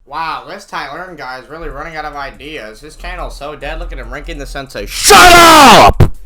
Wow, this Tylearn guy is really running out of ideas. His channel's so dead, look at him ranking the sensei. SHUT UP!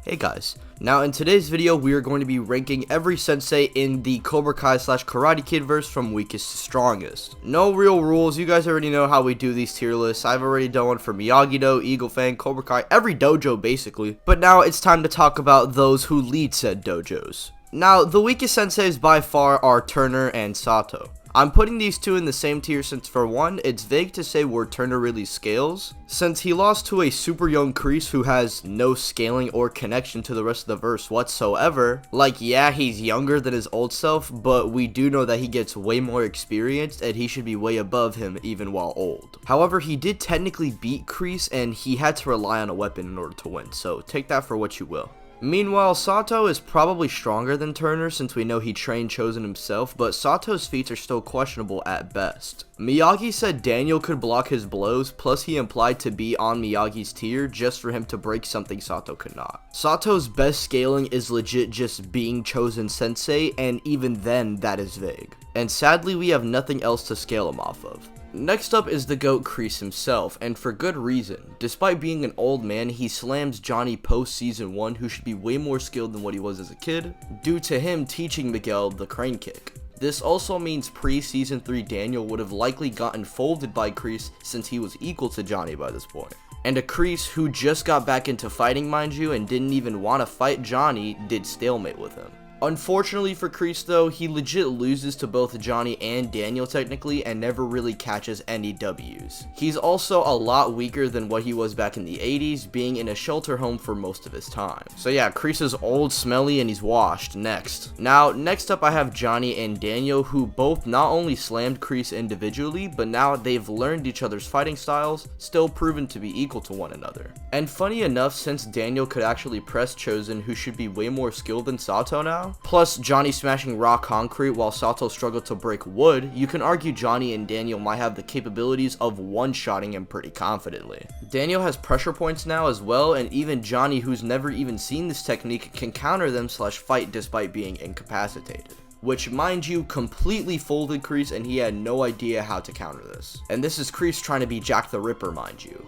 Hey guys, now in today's video we are going to be ranking every sensei in the Cobra Kai / Karate Kid verse from weakest to strongest. No real rules, you guys already know how we do these tier lists. I've already done one for Miyagi-Do, Eagle Fang, Cobra Kai, every dojo basically. But now it's time to talk about those who lead said dojos. Now, the weakest senseis by far are Turner and Sato. I'm putting these two in the same tier since for one, it's vague to say where Turner really scales, since he lost to a super young Crease who has no scaling or connection to the rest of the verse whatsoever. Like, yeah, he's younger than his old self, but we do know that he gets way more experienced and he should be way above him even while old. However, he did technically beat Crease and he had to rely on a weapon in order to win, so take that for what you will. Meanwhile, Sato is probably stronger than Turner since we know he trained Chosen himself, but Sato's feats are still questionable at best. Miyagi said Daniel could block his blows, plus he implied to be on Miyagi's tier just for him to break something Sato could not. Sato's best scaling is legit just being Chosen Sensei, and even then that is vague. And sadly we have nothing else to scale him off of. Next up is the GOAT Crease himself, and for good reason. Despite being an old man, he slams Johnny post season 1, who should be way more skilled than what he was as a kid, due to him teaching Miguel the crane kick. This also means pre-season 3 Daniel would have likely gotten folded by Crease since he was equal to Johnny by this point. And a Crease who just got back into fighting, mind you, and didn't even want to fight Johnny, did stalemate with him. Unfortunately for Crease though, he legit loses to both Johnny and Daniel technically and never really catches any W's. He's also a lot weaker than what he was back in the 80s, being in a shelter home for most of his time. So yeah, Crease is old, smelly, and he's washed. Next up I have Johnny and Daniel, who both not only slammed Crease individually, but now they've learned each other's fighting styles, still proven to be equal to one another. And funny enough, since Daniel could actually press Chosen, who should be way more skilled than Sato now, plus Johnny smashing raw concrete while Sato struggled to break wood, you can argue Johnny and Daniel might have the capabilities of one-shotting him pretty confidently. Daniel has pressure points now as well, and even Johnny, who's never even seen this technique, can counter them / fight despite being incapacitated. Which, mind you, completely folded Crease and he had no idea how to counter this. And this is Crease trying to be Jack the Ripper, mind you.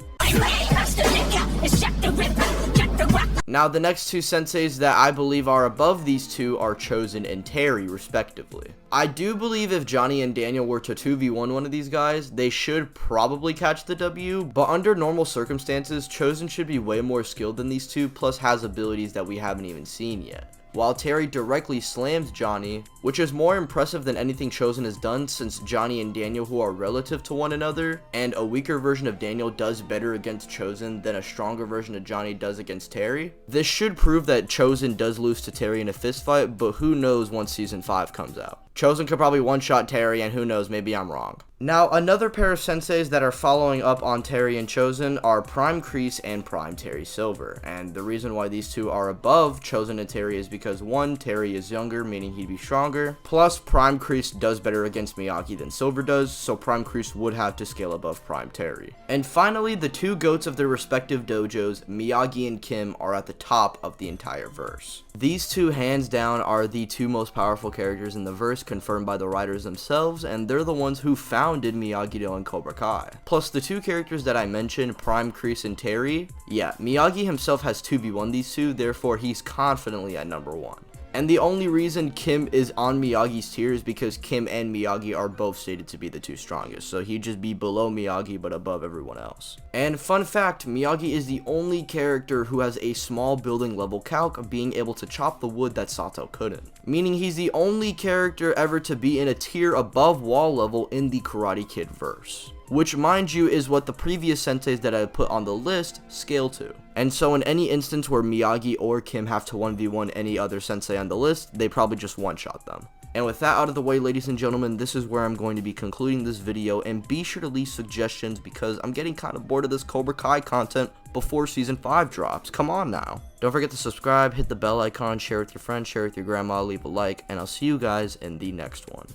Now the next two senseis that I believe are above these two are Chosen and Terry respectively. I do believe if Johnny and Daniel were to 2v1 one of these guys, they should probably catch the W, but under normal circumstances, Chosen should be way more skilled than these two, plus has abilities that we haven't even seen yet. While Terry directly slams Johnny, which is more impressive than anything Chosen has done since Johnny and Daniel, who are relative to one another, and a weaker version of Daniel does better against Chosen than a stronger version of Johnny does against Terry. This should prove that Chosen does lose to Terry in a fist fight, but who knows once season 5 comes out. Chosen could probably one-shot Terry, and who knows, maybe I'm wrong. Now, another pair of senseis that are following up on Terry and Chosen are Prime Crease and Prime Terry Silver, and the reason why these two are above Chosen and Terry is because one, Terry is younger, meaning he'd be stronger, plus Prime Crease does better against Miyagi than Silver does, so Prime Crease would have to scale above Prime Terry. And finally, the two goats of their respective dojos, Miyagi and Kim, are at the top of the entire verse. These two hands down are the two most powerful characters in the verse, confirmed by the writers themselves, and they're the ones who founded Miyagi-Do and Cobra Kai. Plus the two characters that I mentioned, Prime Crease and Terry, yeah, Miyagi himself has 2v1 these two, therefore he's confidently at number 1. And the only reason Kim is on Miyagi's tier is because Kim and Miyagi are both stated to be the two strongest, so he'd just be below Miyagi but above everyone else. And fun fact, Miyagi is the only character who has a small building level calc of being able to chop the wood that Sato couldn't. Meaning he's the only character ever to be in a tier above wall level in the Karate Kid verse. Which, mind you, is what the previous senseis that I put on the list scale to. And so in any instance where Miyagi or Kim have to 1v1 any other sensei on the list, they probably just one-shot them. And with that out of the way, ladies and gentlemen, this is where I'm going to be concluding this video, and be sure to leave suggestions because I'm getting kind of bored of this Cobra Kai content before season 5 drops. Come on now. Don't forget to subscribe, hit the bell icon, share with your friends, share with your grandma, leave a like, and I'll see you guys in the next one.